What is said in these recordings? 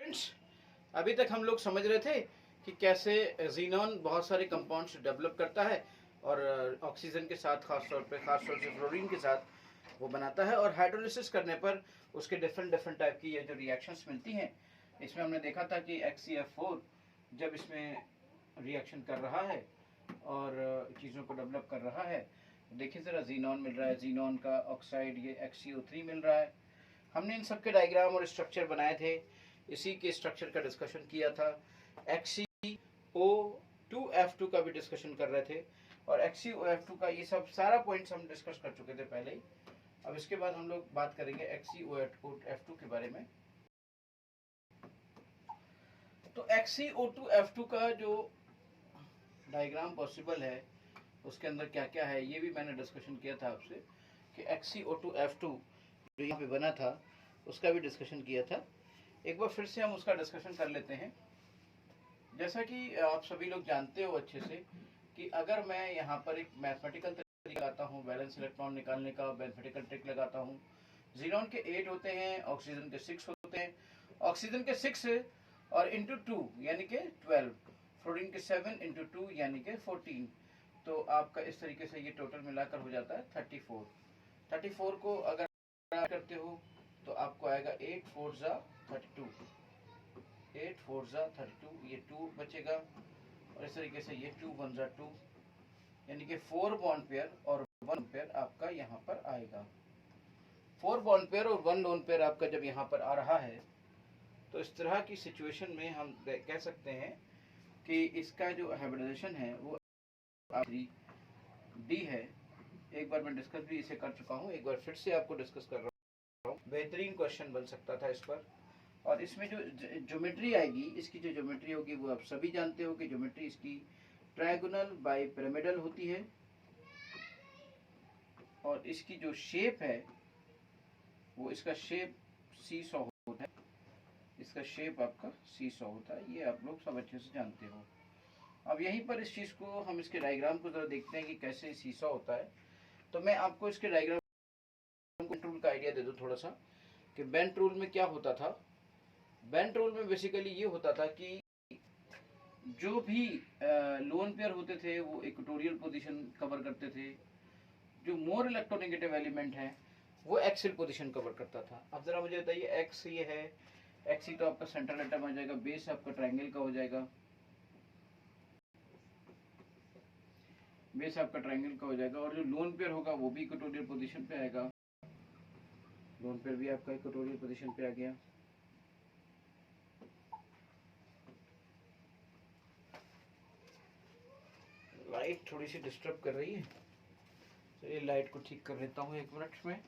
Friends, अभी तक हम लोग समझ रहे थे कि कैसे जीनॉन बहुत सारे कंपाउंड्स डेवलप करता है और ऑक्सीजन के साथ खास तौर से फ्लोरीन के साथ वो बनाता है, और हाइड्रोलिसिस करने पर उसके डिफरेंट डिफरेंट टाइप की ये जो रिएक्शंस मिलती हैं, इसमें हमने देखा था कि HCF4 जब इसमें रिएक्शन कर रहा है और चीज़ों को डेवलप कर रहा है, देखिए ज़रा जीनॉन मिल रहा है, जीनॉन का ऑक्साइड ये HCO3 मिल रहा है। हमने इन सब के डायग्राम और स्ट्रक्चर बनाए थे, इसी के स्ट्रक्चर का डिस्कशन किया था। HCO2F2 का भी डिस्कशन कर रहे थे, और HCOF2 का ये सब सारा पॉइंट्स हम डिस्कस कर चुके थे पहले ही। अब इसके बाद हम लोग बात करेंगे HCOF2 के बारे में। तो HCO2F2 का जो डायग्राम पॉसिबल है उसके अंदर क्या क्या है, ये भी मैंने डिस्कशन किया था आपसे कि HCO2F2 जो यहाँ पे बना था उसका भी डिस्कशन किया था। एक बार फिर से हम उसका डिस्कशन कर लेते हैं। जैसा कि आप सभी लोग जानते हो अच्छे से कि अगर मैं यहाँ पर एक मैथमेटिकल तरीका लगाता हूँ, वैलेंस इलेक्ट्रॉन निकालने का मैथमेटिकल ट्रिक लगाता हूँ। जीनॉन के 8 होते हैं, ऑक्सीजन के 6 होते हैं। ऑक्सीजन के 6 और इंटू 2 यानी कि 12, फ्लोरीन के 7 इंटू 2 यानी कि 14। तो आपका इस तरीके से ये टोटल मिलाकर हो जाता है 34। 34 को अगर करते हो तो आपको आएगा 8 4 जा 32, 8 4 जा 32, ये 2 बचेगा, और इस तरीके से ये 2 1 जा 2, यानी कि 4 बॉन्ड पेयर और 1 पेयर आपका यहाँ पर आएगा। 4 बॉन्ड पेयर और 1 लोन पेयर आपका जब यहाँ पर आ रहा है तो इस तरह की सिचुएशन में हम कह सकते हैं कि इसका जो हाइब्रिडाइजेशन है वो डी है। एक बार मैं डिस्कस भी इसे कर चुका हूँ, एक बार फिर से आपको डिस्कस कर रहा हूँ। बेहतरीन क्वेश्चन बन सकता था इस पर, और इसमें जो ज्योमेट्री आएगी, इसकी जो ज्योमेट्री होगी वो आप सभी जानते हो कि ज्योमेट्री इसकी ट्रायगोनल बाई पिरामिडल होती है, और इसकी जो शेप है वो इसका शेप सीसॉ होता है, इसका शेप आपका सीसॉ होता है, ये आप लोग सब अच्छे से जानते हो। अब यहीं पर इस चीज़ को हम इसके डायग्राम को जरा देखते हैं कि कैसे सीसॉ होता है। तो मैं आपको इसके डायग्राम बेंट रूल का आइडिया दे दूं थोड़ा सा कि बेंट रूल में क्या होता था। बेंट रूल में बेसिकली ये होता था कि जो भी लोन पेयर होते थे वो इक्वेटोरियल पोजीशन कवर करते थे, जो मोर इलेक्ट्रोनेगेटिव एलिमेंट है वो एक्सियल पोजीशन कवर करता था। अब जरा मुझे बताइए, एक्स ये है, एक्स ही तो आपका सेंट्रल एटम आ जाएगा, बेस आपका ट्रायंगल का हो जाएगा, बेस आपका ट्रायंगल का हो जाएगा, और जो लोन पेयर होगा वो भी इक्वेटोरियल पोजीशन पे आएगा, लोन पेयर भी आपका इक्वेटोरियल पोजीशन पे आ गया। लाइट थोड़ी सी डिस्टर्ब कर रही है, चलिए लाइट को ठीक कर लेता हूँ 1 मिनट में।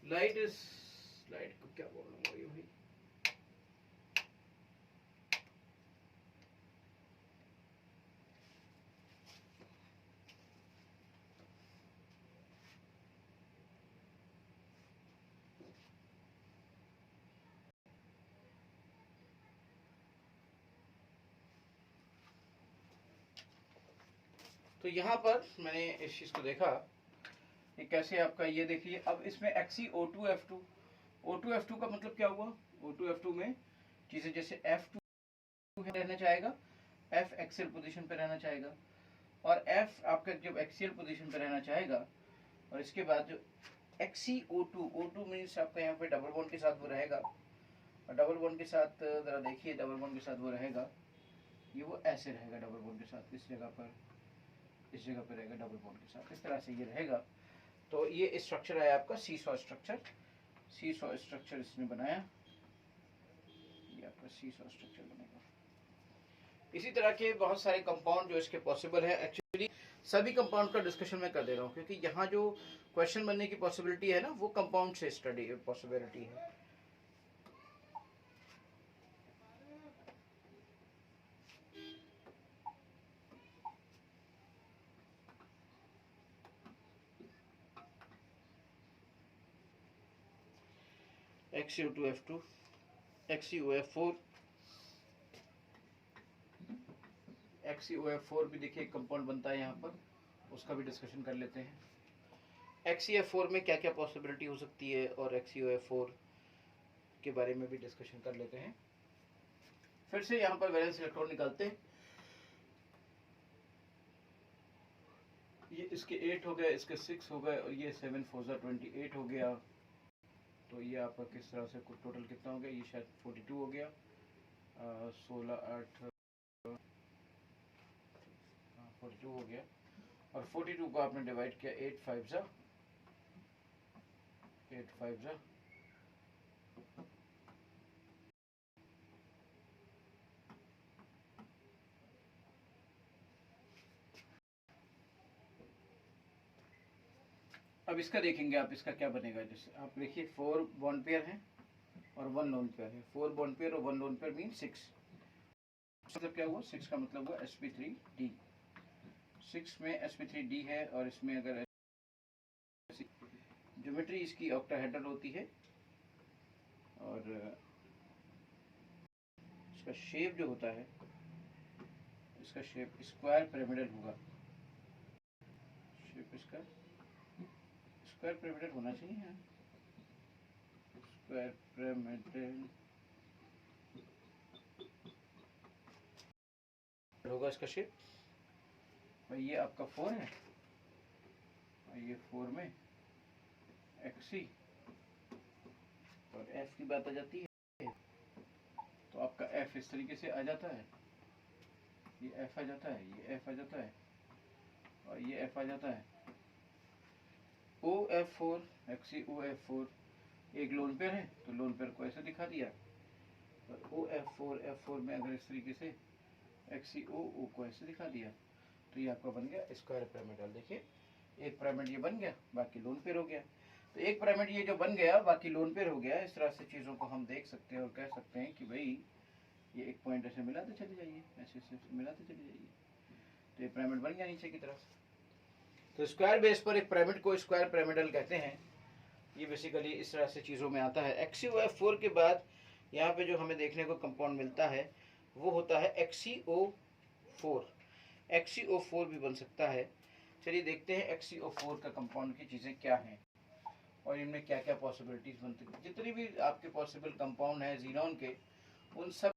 लाइट को क्या बोलूँगा ये भाई, तो यहाँ पर मैंने इस चीज़ को देखा कि कैसे आपका ये देखिए। अब इसमें HCO2F2, O2F2 का मतलब क्या हुआ, O2F2 में चीज़ें जैसे F2 रहना चाहेगा, F एक्सियल पोजीशन पे रहना चाहेगा, और F आपका जब एक्सियल पोजीशन पे रहना चाहेगा, और इसके बाद जो HCO2, O2 मीन्स आपका यहाँ पे डबल बॉन्ड के साथ वो रहेगा, और डबल बॉन्ड के साथ ज़रा देखिए, डबल बॉन्ड के साथ वो रहेगा, ये वो ऐसे रहेगा डबल बॉन्ड के साथ, इस जगह पर रहेगा डबल बॉन्ड के साथ, इस तरह से ये रहेगा। तो ये स्ट्रक्चर है आपका सीसॉ स्ट्रक्चर, सीसॉ स्ट्रक्चर इसने बनाया, ये आपका सीसॉ स्ट्रक्चर बनेगा। इसी तरह के बहुत सारे कंपाउंड जो इसके पॉसिबल है, एक्चुअली सभी कंपाउंड का डिस्कशन मैं कर दे रहा हूँ क्योंकि यहाँ जो क्वेश्चन बनने की पॉसिबिलिटी है ना वो कंपाउंड से स्टडी पॉसिबिलिटी है। HCO2F2, HCOF4, HCOF4 भी देखिए कंपाउंड बनता है यहाँ पर, उसका भी डिस्कशन कर लेते हैं। HCF4 में क्या क्या पॉसिबिलिटी हो सकती है और HCOF4 के बारे में भी डिस्कशन कर लेते हैं। फिर से यहाँ पर वैलेंस इलेक्ट्रॉन निकालते हैं। ये इसके 8 हो गए, इसके 6 हो गए और ये 7 4 28 हो गया। तो ये आपका किस तरह से टोटल कितना हो गया, ये शायद 42 हो गया। 16 8 42 हो गया। और 42 को आपने डिवाइड किया 8 5 जा 8 5 जा अब इसका देखेंगे आप, इसका क्या बनेगा। जैसे आप देखिए 4 बॉन्ड पेयर है और 1 लोन पेयर है। 4 बॉन्ड पेयर और 1 लोन पेयर मीन 6। मतलब क्या हुआ, 6 का मतलब हुआ sp3d। 6 में sp3d है और इसमें अगर ज्योमेट्री इसकी ऑक्टाहेड्रल होती है और इसका शेप जो होता है, इसका शेप स्क्वायर पिरामिडल होगा। शेप इसका स्क्वायर पिरामिडल होना चाहिए। स्क्वायर पिरामिडल होगा इसका शेप। भाई ये आपका 4 है और ये 4 में एक्सी और एफ की बात आ जाती है। तो आपका एफ इस तरीके से आ जाता है, ये एफ आ जाता है, ये एफ आ जाता है और ये एफ आ जाता है। OF4 एक्सी OF4 एक लोन पेयर है तो लोन पेयर को ऐसे दिखा दिया। और OF4 F4 में अगर इस तरीके से XCOO को ऐसे दिखा दिया तो ये आपका बन गया स्क्वायर पिरामिडल। देखिए एक पिरामिड ये बन गया, बाकी लोन पेयर हो गया। तो एक पिरामिड ये जो बन गया बाकी लोन पेयर हो गया। इस तरह से चीज़ों को हम देख सकते हैं और कह सकते हैं कि भाई ये एक पॉइंट ऐसे मिलाते चले जाइए, ऐसे ऐसे मिलाते चले जाइए तो ये पिरामिड बन गया नीचे की तरफ। तो स्क्वायर बेस पर एक पिरामिड को स्क्वायर पिरामिडल कहते हैं। ये बेसिकली इस तरह से चीज़ों में आता है। XCOF4 के बाद यहाँ पे जो हमें देखने को कंपाउंड मिलता है वो होता है XCO4। XCO4 भी बन सकता है। चलिए देखते हैं XCO4 का कंपाउंड की चीज़ें क्या हैं और इनमें क्या क्या पॉसिबिलिटीज बनती हैं। जितनी भी आपके पॉसिबल कंपाउंड है जीनोन के, उन सब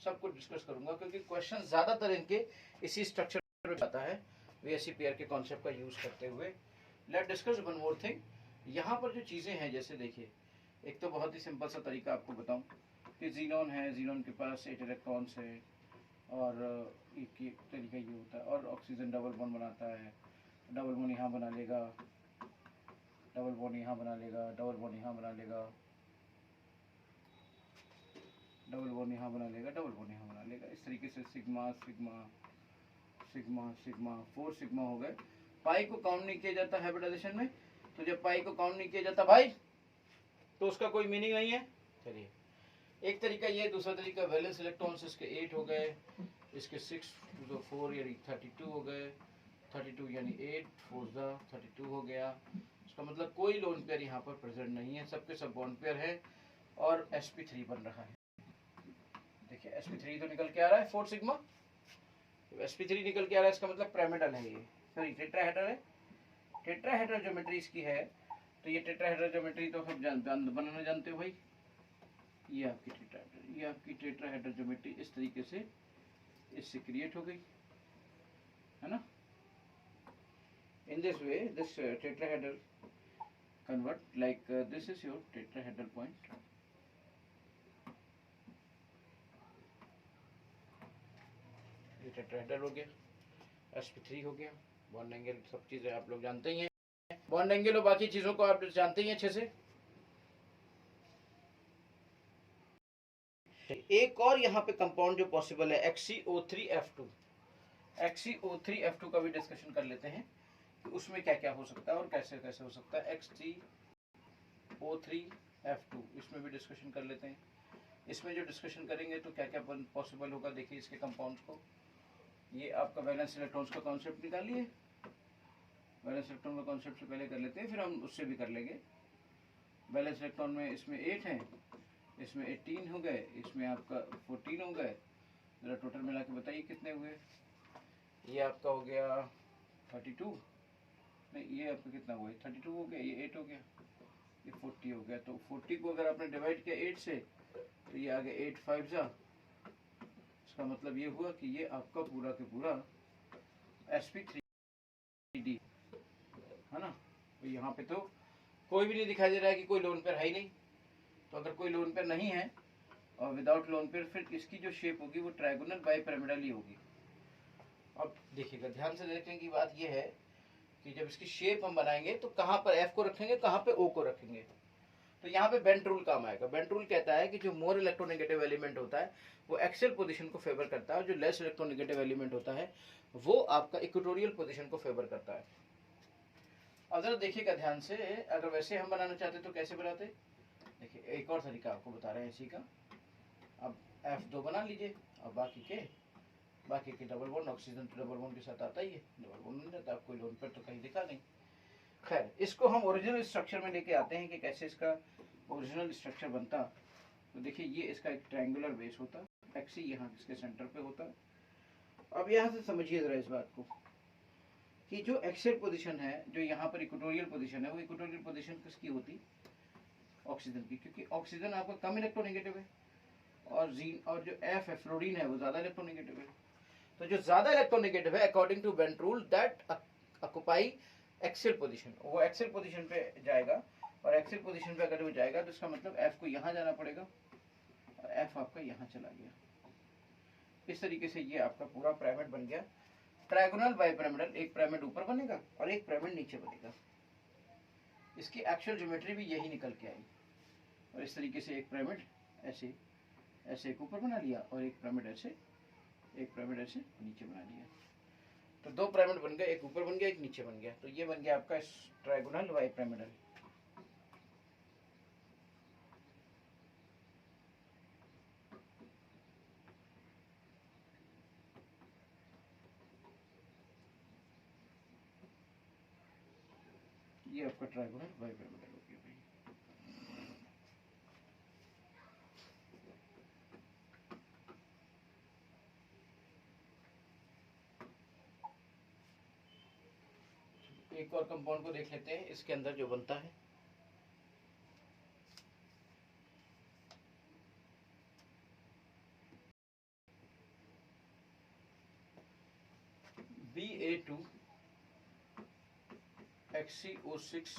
सबको डिस्कस करूंगा क्योंकि क्वेश्चन ज़्यादातर इनके इसी स्ट्रक्चर में आता है VSEPR के कॉन्सेप्ट का यूज़ करते हुए। Let discuss one more thing. यहाँ पर जो चीज़ें हैं जैसे देखिए, एक तो बहुत ही सिंपल सा तरीका आपको बताऊं कि जीनोन है, जीनोन के पास 8 इलेक्ट्रॉन्स है और एक तरीका ये होता है और ऑक्सीजन डबल बॉन्ड बनाता है। डबल बॉन्ड यहाँ बना लेगा, डबल बॉन्ड यहाँ बना लेगा, डबल बॉन्ड यहाँ बना लेगा, डबल बॉन्ड यहाँ बना लेगा, डबल बॉन्ड यहाँ बना लेगा। इस तरीके से sigma sigma sigma sigma 4 sigma हो गए। पाई को काउंट नहीं किया जाता हाइब्रिडाइजेशन में, तो जब पाई को काउंट नहीं किया जाता भाई तो उसका कोई मीनिंग नहीं है। चलिए एक तरीका ये, दूसरा तरीका वैलेंस इलेक्ट्रॉन्स इसके 8 हो गए, इसके 6 तो 4 यानी 32 हो गए। 32 यानी 8 4 32 हो गया। इसका मतलब कोई लोन पेयर यहाँ पर प्रेजेंट नहीं है, सबके सब बॉन्ड पेयर है और sp3 बन रहा है। देखिए sp3 तो निकल के आ रहा है 4 सिग्मा, तो sp3 निकल के आ रहा है, इसका मतलब पिरामिडल है ये, सॉरी टेट्राहेड्रल है। टेट्राहेड्रल ज्योमेट्री इसकी है। तो ये टेट्राहेड्रल ज्योमेट्री तो सब बनाना जानते हो भाई। ये आपकी टेट्राहेड्रल ज्योमेट्री इस तरीके से इससे क्रिएट हो गई है ना। In this way this tetrahedral convert like this is your tetrahedral point. ये टेट्राहेड्रल हो गया, sp3 हो गया। बॉन्ड एंगल सब चीजें आप लोग जानते ही हैं, बॉन्ड एंगल और बाकी चीजों को आप जानते ही हैं अच्छे से। एक और यहाँ पे कंपाउंड जो पॉसिबल है XCO3F2। XCO3F2 का भी डिस्कशन कर लेते हैं कि उसमें क्या क्या हो सकता है और कैसे कैसे हो सकता है। XCO3F2 इसमें भी डिस्कशन कर लेते हैं। इसमें जो डिस्कशन करेंगे तो क्या क्या पॉसिबल होगा। देखिए इसके कंपाउंड्स को, ये आपका वैलेंस इलेक्ट्रॉन्स का कॉन्सेप्ट निकालिए। वैलेंस इलेक्ट्रॉन का कॉन्सेप्ट से पहले कर लेते हैं, फिर हम उससे भी कर लेंगे। वैलेंस इलेक्ट्रॉन में इसमें 8 हैं, इसमें 18 हो गए, इसमें आपका 14 हो गए। ज़रा टोटल मिला के बताइए कितने हुए। ये आपका हो गया 32, नहीं ये आपका कितना हुआ, 32 हो गया, ये 8 हो गया, ये 40 हो गया। तो 40 को अगर आपने डिवाइड किया 8 से तो ये आ गया 8 5 जा। इसका मतलब ये हुआ कि ये आपका पूरा के पूरा SP3D है ना। तो यहाँ पे तो कोई भी नहीं दिखाई दे रहा है कि कोई लोन पेयर है ही नहीं। तो अगर कोई लोन पेयर नहीं है और विदाउट लोन पेयर, फिर इसकी जो शेप होगी वो ट्रायगोनल बाइपिरामिडल ही होगी। अब देखिएगा, ध्यान से देखने की बात यह है कि जब इसकी शेप हम बनाएंगे तो कहाँ पर एफ को रखेंगे, कहाँ पे ओ को रखेंगे। तो यहाँ पे बेंट रूल काम आएगा। बेंट रूल कहता है कि जो मोर इलेक्ट्रोनेगेटिव एलिमेंट होता है वो एक्सियल पोजीशन को फेवर करता है, और जो लेस इलेक्ट्रोनेगेटिव एलिमेंट होता है वो आपका इक्वेटोरियल पोजीशन को फेवर करता है। अब जरा देखिएगा ध्यान से, अगर वैसे हम बनाना चाहते तो कैसे बनाते। देखिए एक और तरीका आपको बता रहे हैं इसी का। अब F2 बना लीजिए और बाकी के डबल बॉन्ड ऑक्सीजन तो डबल बॉन्ड के साथ आता ही है, डबल बॉन्ड नहीं रहता। आपको लोन पर तो कहीं दिखा नहीं। खैर, इसको हम ओरिजिनल स्ट्रक्चर में लेके आते हैं कि कैसे इसका ओरिजिनल स्ट्रक्चर बनता। तो देखिए ये इसका एक ट्रायंगुलर बेस होता है, एक्सी यहाँ इसके सेंटर पे होता है। अब यहाँ से समझिए जरा इस बात को कि जो एक्सियल पोजीशन है, जो यहाँ पर इक्वेटोरियल पोजीशन है, वो इक्वेटोरियल पोजीशन किसकी होती, ऑक्सीजन की, क्योंकि ऑक्सीजन आपका कम इलेक्ट्रोनेगेटिव है और जो एफ है फ्लोरीन है वो ज्यादा इलेक्ट्रोनेगेटिव है। तो जो ज्यादा इलेक्ट्रोनेगेटिव है according to bent rule that occupy axial position, वो एक्सियल पोजीशन पे जाएगा। और एक्सियल पोजीशन पे अगर वो जाएगा तो इसका मतलब एफ को यहाँ जाना पड़ेगा और एफ आपका यहाँ चला गया। इस तरीके से ये आपका पूरा पिरामिड बन गया ट्रायगोनल बाइपिरामिडल। एक पिरामिड ऊपर बनेगा और एक पिरामिड नीचे बनेगा। इसकी एक्चुअल ज्योमेट्री भी यही निकल के आई। और इस तरीके से एक पिरामिड ऐसे ऐसे एक ऊपर बना लिया और एक पिरामिड ऐसे नीचे बना लिया। तो दो पिरामिड बन गए, एक ऊपर बन गया एक नीचे बन गया। तो ये बन गया आपका ट्रायगोनल बाइपिरामिडल। ये आपका ट्रायगोनल बाइपिरामिडल हो गया भाई। एक और कंपाउंड को देख लेते हैं इसके अंदर जो बनता है। BA2 XCO6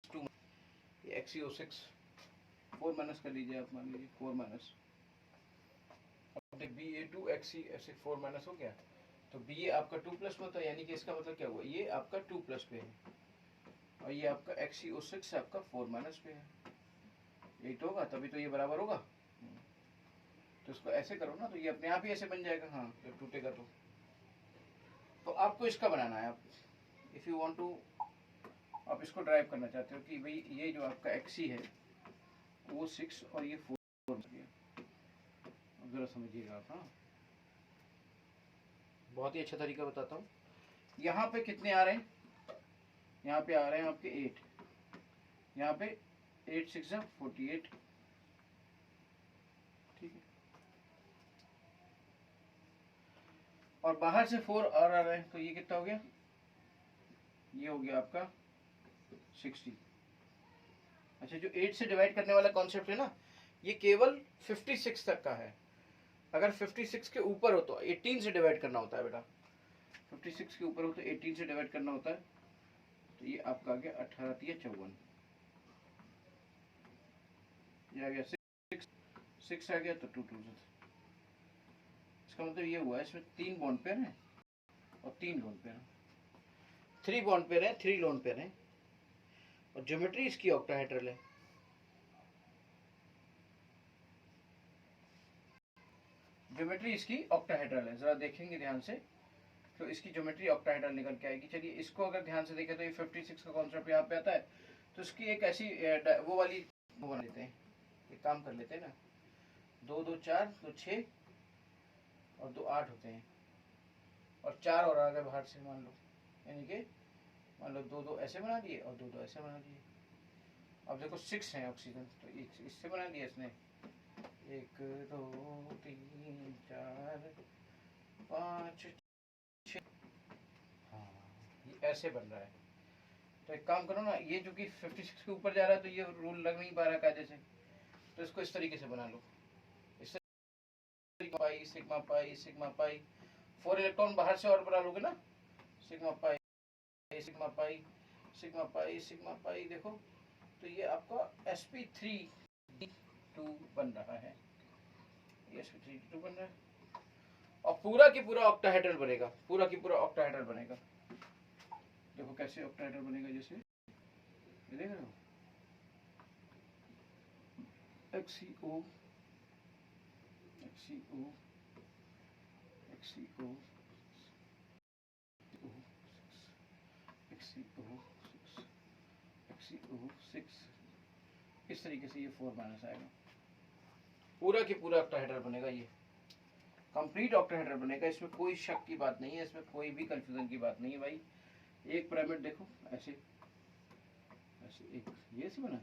2, XCO6 4 माइनस कर लीजिए आप, मान लीजिए 4 माइनस। BA2 XC 4 माइनस हो गया। तो BA आपका 2 प्लस में होता है, यानी कि इसका मतलब क्या हुआ, ये आपका 2 प्लस पे है और ये आपका XCO6 आपका 4 माइनस पे है। यही तो होगा, तभी तो ये बराबर होगा। तो इसको ऐसे करो ना तो ये अपने आप ही ऐसे बन जाएगा। हाँ, जब टूटेगा तो आपको इसका बनाना है। आप इफ यू वांट टू, आप इसको ड्राइव करना चाहते हो कि भाई ये जो आपका XC है वो 6 और ये 4 जरा समझिएगा आप। हाँ, बहुत ही अच्छा तरीका बताता हूँ। यहाँ पे कितने आ रहे हैं, यहाँ पे आ रहे हैं आपके 8, यहाँ पे 8 6 48, ठीक है। और बाहर से 4 और आ रहे हैं, तो ये कितना हो गया, ये हो गया आपका 60। अच्छा, जो 8 से डिवाइड करने वाला कॉन्सेप्ट है ना, ये केवल 56 तक का है। अगर 56 के ऊपर हो तो 18 से डिवाइड करना होता है बेटा। 56 के ऊपर हो तो 18 से डिवाइड करना होता है। तो ये आपका आ गया 18 × 54, ये आ गया 6 आ गया तो 2 2। इसका मतलब ये हुआ इसमें 3 बॉन्ड पेयर हैं और 3 लोन पेयर हैं, 3 बॉन्ड पेयर हैं 3 लोन पेयर हैं, और ज्योमेट्री इसकी ऑक्टाहेड्रल है। ज्योमेट्री इसकी ऑक्टाहेड्रल है, जरा देखेंगे ध्यान से तो इसकी ज्योमेट्री ऑक्टाहेड्रल निकल के आएगी। चलिए इसको अगर ध्यान से देखें तो ये 56 का कॉन्सेप्ट यहाँ पे आता है। तो इसकी एक ऐसी वो वाली वो बना लेते हैं, एक काम कर लेते हैं ना, 2 2 4 2 6 और 2 8 होते हैं, और 4 और आ गए बाहर से मान लो, यानी कि मान लो 2 2 ऐसे बना दिए और 2 2 ऐसे बना दिए। अब देखो 6 है ऑक्सीजन, तो इससे बना दिया इसने 1 2 3 4 5 6। हाँ, ये ऐसे बन रहा है। तो एक काम करो ना, ये जो कि 56 के ऊपर जा रहा है तो ये रूल लग नहीं पा रहा कायदे से, तो इसको इस तरीके से बना लो, इस तरीके pi sigma pi sigma pi, 4 electron बाहर से और बना लोगे ना, sigma pi sigma pi sigma pi sigma pi, देखो तो ये आपका sp3d2 बन रहा है, ये sp3d2 बन रहा है, और पूरा की पूरा ऑक्टाहेड्रल बनेगा, पूरा की पूरा ऑक्टाहेड्रल बनेगा। देखो कैसे ऑक्टाहेड्रल बनेगा, जैसे ये देख रहे हो, XCO XCO XCO XCO6 इस तरीके से ये 4 माइनस आएगा, पूरा की पूरा ऑक्टाहेड्रल बनेगा, ये कंप्लीट ऑक्टाहेड्रल बनेगा, इसमें कोई शक की बात नहीं है, इसमें कोई भी कंफ्यूजन की बात नहीं है भाई। एक पिरामिड देखो ऐसे ऐसे, एक ये ऐसे बना,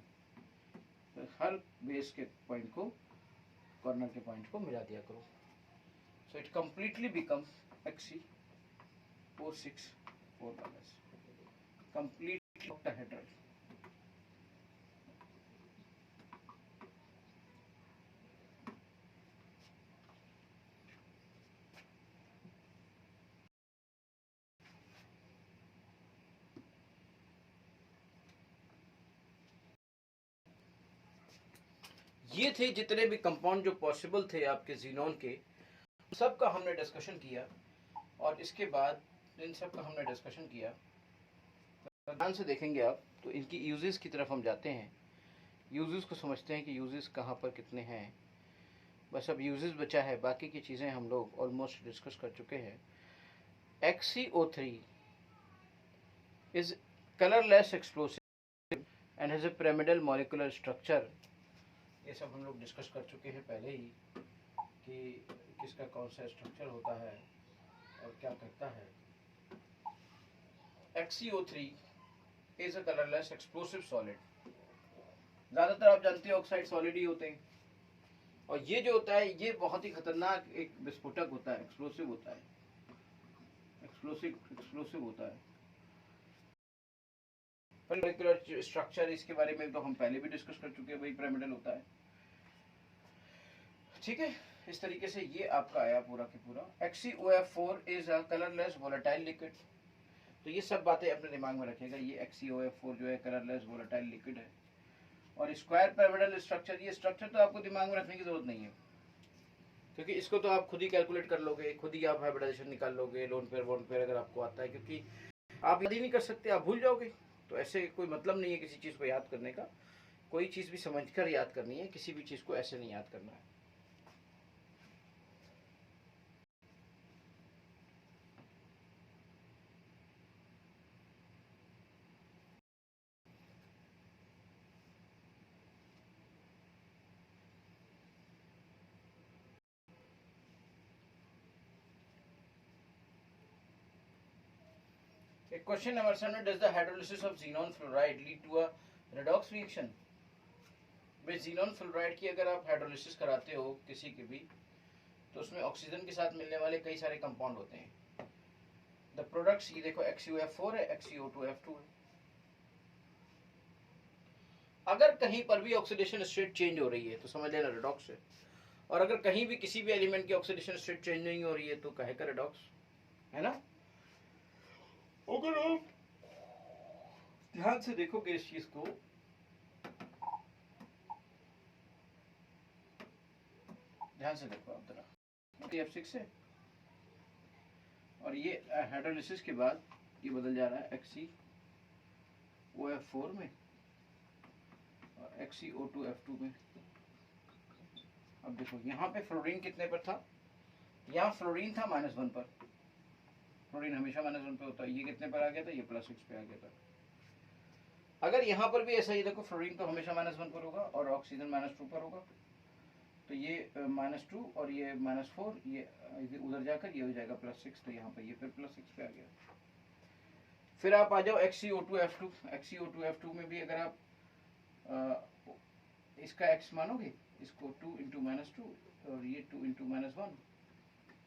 तो हर बेस के पॉइंट को, कॉर्नर के पॉइंट को मिला दिया करो, so it completely become XCO6 4 minus complete octahedral. ये थे जितने भी कंपाउंड जो पॉसिबल थे आपके जीनोन के, सब का हमने डिस्कशन किया, और इसके बाद इन सब का हमने डिस्कशन किया, ध्यान से देखेंगे आप तो इनकी यूजेस की तरफ हम जाते हैं, यूजेस को समझते हैं कि यूजेस कहाँ पर कितने हैं, बस अब यूजेस बचा है, बाकी की चीज़ें हम लोग ऑलमोस्ट डिस्कस कर चुके हैं। XCO3 is colorless explosive and has a pyramidal molecular structure, ये सब हम लोग डिस्कस कर चुके हैं पहले ही कि किसका कौन सा स्ट्रक्चर होता है और क्या करता है। XCO3 is a colorless explosive solid, ज़्यादातर आप जानते हैं ऑक्साइड सॉलिड ही होते हैं, और ये जो होता है ये बहुत ही खतरनाक एक विस्फोटक होता है, एक्सप्लोसिव होता है, एक्सप्लोसिव होता है। मॉलिक्यूलर स्ट्रक्चर इसके बारे में तो हम पहले भी डिस्कस कर चुके हैं, वही पिरामिडल होता है, ठीक है। इस तरीके से ये आपका आया पूरा की पूरा। XCOF4 is a colourless volatile liquid, तो ये सब बातें अपने दिमाग में रखेगा, ये XCOF4 जो है कलरलेस वोलेटाइल लिक्विड है। और स्क्वायर पिरामिडल स्ट्रक्चर, ये स्ट्रक्चर तो आपको दिमाग में रखने की जरूरत नहीं है, क्योंकि इसको तो आप खुद ही कैलकुलेट कर लोगे, खुद ही आप हाइब्रिडाइजेशन निकाल लोगे, लोन पेयर बॉन्ड पेयर अगर आपको आता है, क्योंकि आप याद ही नहीं कर सकते, आप भूल जाओगे, तो ऐसे कोई मतलब नहीं है किसी चीज़ को याद करने का, कोई चीज़ भी समझकर याद करनी है, किसी भी चीज़ को ऐसे नहीं याद करना है। Question number 7, does the hydrolysis of xenon fluoride lead to a redox reaction? भाई xenon fluoride की अगर आप हाइड्रोलिसिस कराते हो किसी के भी, तो उसमें ऑक्सीजन के साथ मिलने वाले कई सारे कंपाउंड होते हैं। द प्रोडक्ट्स ये देखो XCOF4 है, XCO2F2 है। अगर कहीं पर भी ऑक्सीडेशन स्टेट चेंज हो रही है तो समझ लेना रेडॉक्स है, और अगर कहीं भी किसी भी एलिमेंट की ऑक्सीडेशन स्टेट चेंज नहीं हो रही है तो कहेगा रेडॉक्स, है ना। अगर आप ध्यान से देखोगे इस चीज को, ध्यान से देखो आप जरा, F6 है, और ये हाइड्रोलिसिस के बाद ये बदल जा रहा है XCOF4 में और XCO2F2 में। अब देखो यहाँ पे फ्लोरीन कितने पर था, यहाँ फ्लोरीन था -1 पर, फ्लोरीन हमेशा -1 पे होता है, ये कितने पर आ गया था, ये +6 पे आ गया था। अगर यहाँ पर भी ऐसा ही देखो, फ्लोरीन तो हमेशा -1 पर होगा और ऑक्सीजन -2 पर होगा, तो ये -2 और ये -4, ये उधर जाकर ये हो जाएगा +6, तो यहाँ पर ये फिर +6 पे आ गया। फिर आप आ जाओ XCO2F2, XCO2F2 में भी अगर आप इसका x मानोगे, इसको 2 × -2 और ये 2 × -1,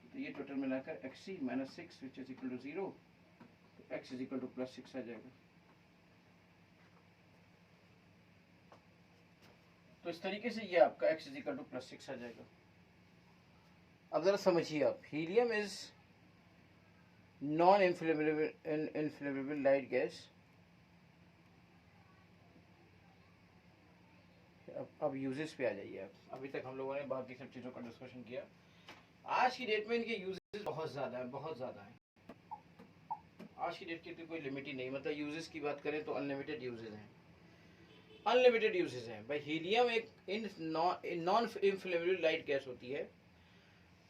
तो ये टोटल मिलाकर XC -6 which is equal to 0, तो x इज इक्वल टू +6 आ जाएगा। तो इस तरीके से ये आपका x इक्वल टू +6 आ जाएगा। अब जरा समझिए आप, helium is non inflammable light gas. अब यूजेस पे आ जाइए आप। अभी तक हम लोगों ने बाकी सब चीज़ों का डिस्कशन किया। आज की डेट में इनके यूजेस बहुत ज़्यादा है, बहुत ज़्यादा है। आज की डेट की तो कोई लिमिट ही नहीं, मतलब यूजेस की बात करें तो अनलिमिटेड यूजेस हैं, अनलिमिटेड यूजेस हैं भाई। हीलियम एक नॉन इनफ्लेमेबल लाइट गैस होती है,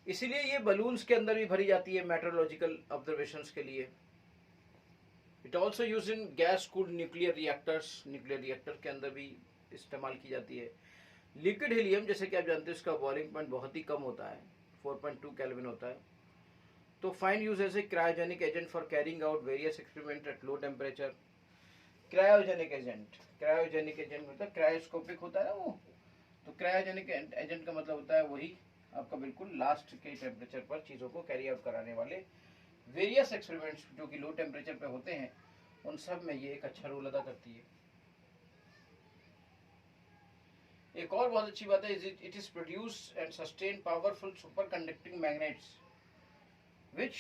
इसीलिए ये बलून्स के अंदर भी भरी जाती है मेट्रोलॉजिकल ऑब्जर्वेशंस के लिए। It also use in gas cooled nuclear reactors, nuclear reactor के अंदर भी इस्तेमाल की जाती है। लिक्विड हीलियम जैसे कि आप जानते हैं, उसका बॉइलिंग पॉइंट बहुत ही कम होता है, 4.2 केल्विन होता है। तो fine use as a cryogenic agent for carrying out various experiment at low temperature. Cryogenic agent, cryogenic agent मतलब क्रायोस्कोपिक होता है ना वो, तो क्रायोजेनिक एजेंट का मतलब होता है वही आपका बिल्कुल लास्ट के टेम्परेचर पर चीज़ों को कैरी आउट कराने वाले वेरियस एक्सपेरिमेंट्स जो कि लो टेम्परेचर पे होते हैं, उन सब में ये एक अच्छा रोल अदा करती है। एक और बहुत अच्छी बात है, it is produce and sustain powerful super conducting magnets which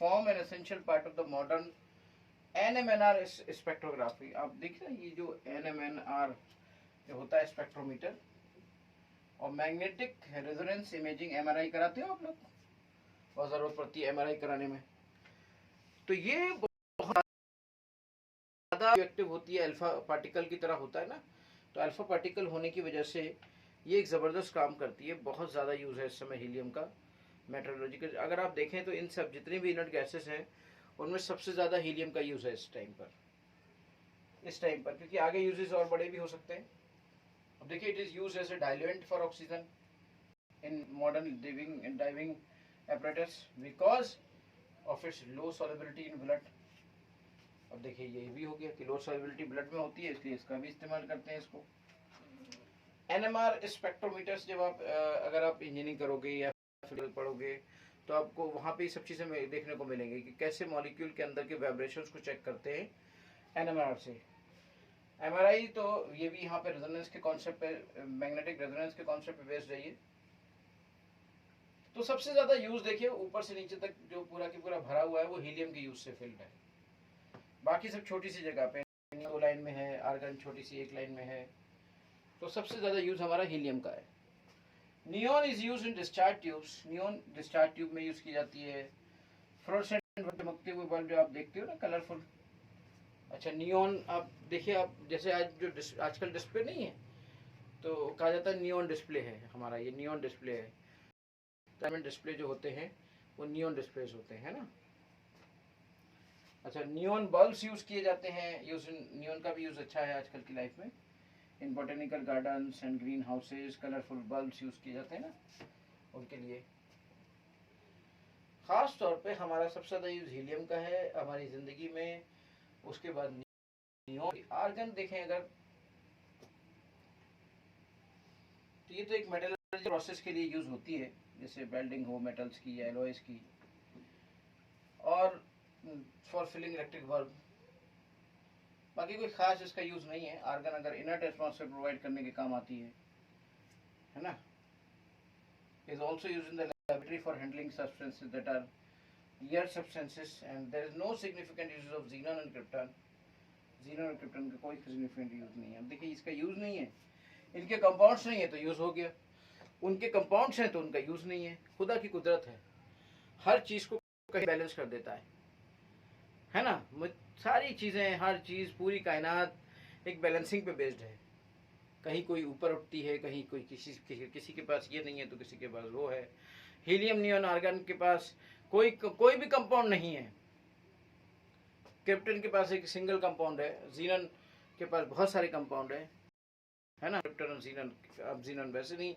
form an essential part of the modern NMNR spectrography. आप देख रहे हैं ये जो NMNR जो होता है स्पेक्ट्रोमीटर, और मैग्नेटिक रेजोनेंस इमेजिंग MRI कराते हो आप लोग, बहुत जरूरत पड़ती है MRI कराने में। तो ये बहुत ज़्यादा एक्टिव होती है, अल्फा पार्टिकल की तरह होता है ना, तो अल्फा पार्टिकल होने की वजह से ये एक ज़बरदस्त काम करती है। बहुत ज़्यादा यूज़ है इस समय हीलियम का मेट्रोलॉजिकल। अगर आप देखें तो इन सब जितने भी इनर्ट गैसेस हैं उनमें सबसे ज़्यादा हीलियम का यूज़ है इस टाइम पर, क्योंकि आगे यूजेस और बड़े भी हो सकते हैं। अब देखिए, it is use as a diluent for oxygen in modern diving apparatus because of its low solubility in blood. अब देखिए ये भी हो गया कि लो सॉल्युबिलिटी ब्लड में होती है, इसलिए इसका भी इस्तेमाल करते हैं इसको। NMR स्पेक्ट्रोमीटर्स जब आप अगर आप इंजीनियरिंग करोगे या फिर पढ़ोगे तो आपको वहाँ पे सब चीज़ें देखने को मिलेंगी कि कैसे मॉलिक्यूल के अंदर के वाइब्रेशंस को चेक करते हैं NMR से। MRI तो ये भी यहाँ पे रेजोनेंस के कॉन्सेप्ट पे, मैग्नेटिक रेजोनेंस के कॉन्सेप्ट पे बेस्ड है ये। तो सबसे ज़्यादा यूज़ देखिए ऊपर से नीचे तक जो पूरा की पूरा भरा हुआ है वो हीलियम के यूज़ से फिल्ड है। बाकी सब छोटी सी जगह पे, 2 लाइन में है, आर्गन छोटी सी 1 लाइन में है, तो सबसे ज़्यादा यूज़ हमारा हीलियम का है। Neon is use in discharge tubes, neon discharge tube में यूज़ की जाती है। फ्लोरोसेंट चमकते हुए बल्ब जो आप देखते हो ना, कलरफुल। अच्छा, नियॉन आप देखिए, आप जैसे आज जो आजकल डिस्प्ले नहीं है तो कहा जाता है नियॉन डिस्प्ले है हमारा, ये नियॉन डिस्प्ले है। डिस्प्ले जो होते हैं वो नियॉन डिस्प्लेस होते हैं ना। अच्छा, नियॉन बल्ब्स यूज़ किए जाते हैं, नियॉन का भी यूज़ अच्छा है आजकल की लाइफ में। In botanical gardens and greenhouses colourful bulbs use किए जाते हैं ना, उनके लिए। ख़ास तौर पे हमारा सबसे ज़्यादा यूज़ हीलियम का है हमारी ज़िंदगी में। उसके बाद नियॉन। आर्गन देखें अगर, तो ये तो एक मेटलर्जी प्रोसेस के लिए यूज़ होती है, जैसे वेल्डिंग हो मेटल्स की या एलॉयज की, और फॉर फिलिंग इलेक्ट्रिक बल्ब। बाकी कोई खास इसका यूज़ नहीं है। आर्गन अगर इनर्ट एटमॉस्फेयर प्रोवाइड करने के काम आती है ना। Is also use in the laboratory for handling substances that are air substances and there is no significant use of xenon and krypton. Xenon और क्रिप्टन का कोई सिग्निफिकेंट यूज नहीं है। अब देखिए, इसका यूज नहीं है, इनके कंपाउंड्स नहीं है तो यूज हो गया, उनके कंपाउंड्स हैं तो उनका यूज नहीं है। खुदा की कुदरत है, हर चीज को कहीं बैलेंस कर देता है ना। सारी चीजें, हर चीज, पूरी कायनात एक बैलेंसिंग पे बेस्ड है। कहीं कोई ऊपर उठती है, कहीं कोई किसी के पास ये नहीं है तो किसी के पास वो है। हीलियम नियॉन आर्गन के पास कोई भी कंपाउंड नहीं है। क्रिप्टन के पास एक सिंगल कंपाउंड है, जीनन के पास बहुत सारे कंपाउंड है ना। क्रिप्टन और जीनन, अब जीनन वैसे नहीं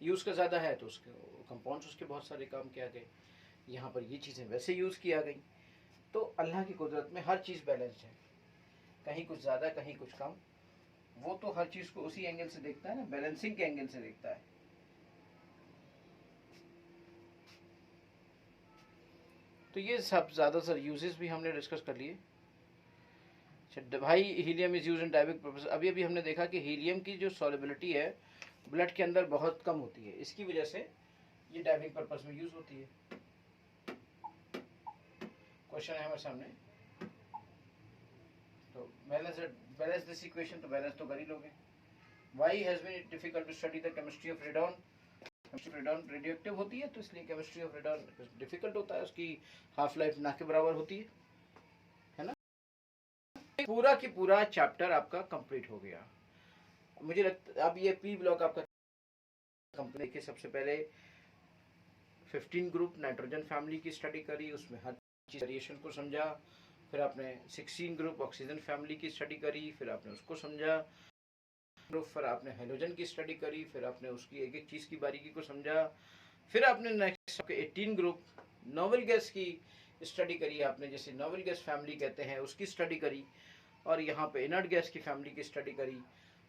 यूज़ का ज़्यादा है तो उसके कंपाउंड्स उसके बहुत सारे काम किया गए, यहाँ पर ये चीज़ें वैसे यूज़ किया गई। तो अल्लाह की कुदरत में हर चीज़ बैलेंस्ड है, कहीं कुछ ज़्यादा कहीं कुछ कम। वो तो हर चीज़ को उसी एंगल से देखता है ना, बैलेंसिंग के एंगल से देखता है। तो ये सब ज़्यादातर यूजेस भी हमने डिस्कस कर लिए। अच्छा भाई, helium is use in diving purpose. अभी हमने देखा कि हीलियम की जो सॉल्युबिलिटी है ब्लड के अंदर बहुत कम होती है, इसकी वजह से ये डाइविंग पर्पस में यूज होती है। क्वेश्चन है हमारे सामने, तो बैलेंस दिस इक्वेशन, तो बैलेंस तो कर ही लोगे। Why has been difficult to study the chemistry of radon. Radon radioactive होती है, तो इसलिए केमिस्ट्री ऑफ रेडॉन डिफिकल्ट होता है, उसकी हाफ लाइफ ना के बराबर होती है ना। पूरा की पूरा चैप्टर आपका कंप्लीट हो गया। मुझे लगता अब ये पी ब्लॉक आपका कंप्लीट के सबसे पहले 15 ग्रुप नाइट्रोजन फैमिली की स्टडी करी, उसमें हर चीज वेरिएशन को समझा। फिर आपने 16 ग्रुप ऑक्सीजन फैमिली की स्टडी करी, फिर आपने उसको समझा। फिर आपने हेलोजन की स्टडी करी, फिर आपने उसकी एक एक चीज की बारीकी को समझा। फिर आपने नेक्स्ट 18 ग्रुप नोवेल गैस की स्टडी करी आपने, जैसे नोवेल गैस फैमिली कहते हैं उसकी स्टडी करी, और यहाँ पे इनर्ट गैस की फैमिली की स्टडी करी,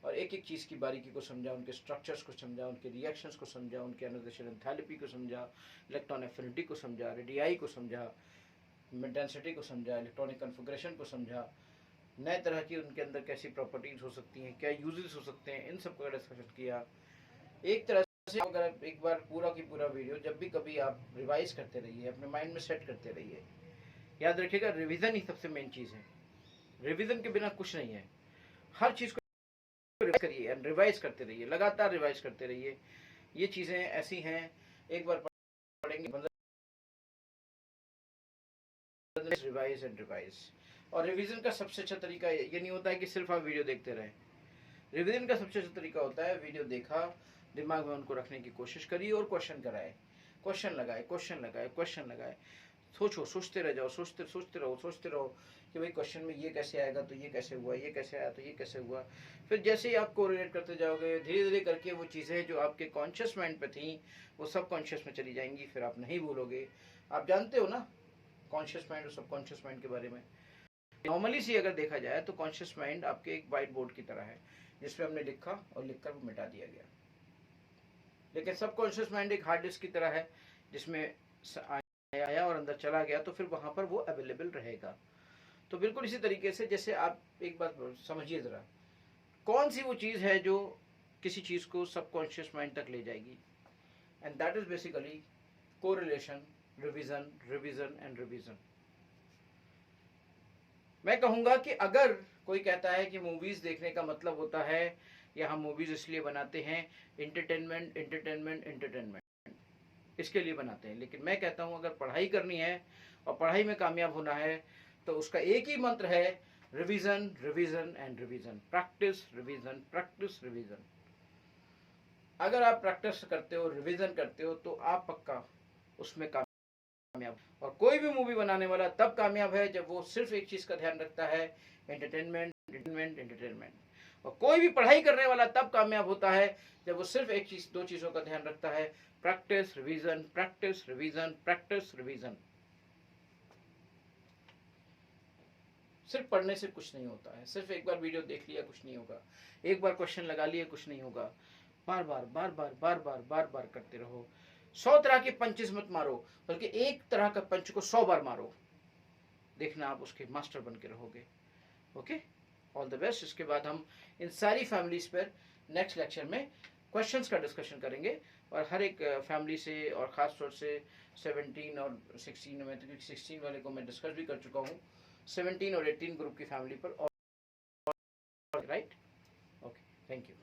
और एक एक चीज़ की बारीकी को समझा, उनके स्ट्रक्चर्स को समझा, उनके रिएक्शंस को समझा, उनके आयोनाइजेशन एंथैल्पी को समझा, इलेक्ट्रॉन एफिनिटी को समझा, रेडियाई को समझा, डेंसिटी को समझा, इलेक्ट्रॉनिक कन्फिगरेशन को समझा, नए तरह की उनके अंदर कैसी प्रॉपर्टीज हो सकती हैं, क्या यूजेस हो सकते हैं, इन सब का डिस्कशन किया। एक तरह से अगर एक बार पूरा की पूरा वीडियो जब भी कभी आप रिवाइज करते रहिए, अपने माइंड में सेट करते रहिए। याद रखिएगा रिवीजन ही सबसे मेन चीज़ है, रिवीजन के बिना कुछ नहीं है। हर चीज़ को करिए एंड रिवाइज करते रहिए, लगातार रिवाइज करते रहिए। ये चीज़ें ऐसी हैं, एक बार पढ़ेंगे रिवाइज एंड रिवाइज। और रिवीजन का सबसे अच्छा तरीका ये नहीं होता है कि सिर्फ आप वीडियो देखते रहें। रिवीजन का सबसे अच्छा तरीका होता है वीडियो देखा, दिमाग में उनको रखने की कोशिश करिए और क्वेश्चन कराए, क्वेश्चन लगाए, क्वेश्चन लगाए, क्वेश्चन लगाए। सोचो, सोचते रह जाओ, सोचते रहो कि भाई क्वेश्चन में ये कैसे आएगा, तो ये कैसे हुआ, ये कैसे आया तो ये कैसे हुआ। फिर जैसे ही आप कोरिलेट करते जाओगे, धीरे धीरे करके वो चीज़ें जो आपके कॉन्शियस माइंड पे थी वो सब कॉन्शियस में चली जाएंगी, फिर आप नहीं भूलोगे। आप जानते हो ना कॉन्शियस माइंड और सब कॉन्शियस माइंड के बारे में। नॉर्मली सी अगर देखा जाए तो कॉन्शियस माइंड आपके एक वाइट बोर्ड की तरह है, जिसमें हमने लिखा और लिखकर वो मिटा दिया गया। लेकिन सब कॉन्शियस माइंड एक हार्ड डिस्क की तरह है, जिसमें आया और अंदर चला गया तो फिर वहां पर वो अवेलेबल रहेगा। तो बिल्कुल इसी तरीके से जैसे आप एक बात समझिए जरा, कौन सी वो चीज़ है जो किसी चीज़ को सबकॉन्शियस माइंड तक ले जाएगी, and that is basically correlation, revision, revision and revision. मैं कहूँगा कि अगर कोई कहता है कि मूवीज़ देखने का मतलब होता है या हम मूवीज़ इसलिए बनाते हैं एंटरटेनमेंट एंटरटेनमेंट एंटरटेनमेंट, इसके लिए बनाते हैं, लेकिन मैं कहता हूँ अगर पढ़ाई करनी है और पढ़ाई में कामयाब होना है तो उसका एक ही मंत्र है, revision, revision and revision, practice, revision, practice, revision. अगर आप प्रैक्टिस करते हो, रिवीजन करते हो, तो आप पक्का उसमें कामयाब। और कोई भी मूवी बनाने वाला तब कामयाब है जब वो सिर्फ एक चीज़ का ध्यान रखता है, एंटरटेनमेंट, एंटरटेनमेंट, एंटरटेनमेंट। और कोई भी पढ़ाई करने वाला तब कामयाब होता है जब वो सिर्फ एक चीज़, दो चीज़ों का ध्यान रखता है, practice, revision, practice, revision, practice, revision. सिर्फ पढ़ने से कुछ नहीं होता है, सिर्फ एक बार वीडियो देख लिया कुछ नहीं होगा, एक बार क्वेश्चन लगा लिया कुछ नहीं होगा। बार बार बार बार बार बार बार बार करते रहो। 100 तरह के पंचेस मत मारो, बल्कि एक तरह का पंच को 100 बार मारो, देखना आप उसके मास्टर बन के रहोगे। Okay, all the best. इसके बाद हम इन सारी फैमिलीज पर नेक्स्ट लेक्चर में क्वेश्चंस का डिस्कशन करेंगे, और हर एक फैमिली से, और ख़ास तौर से 17 और 16 में, तो 16 वाले को मैं डिस्कस भी कर चुका हूँ, 17 और 18 ग्रुप की फैमिली पर। और राइट, ओके, थैंक यू।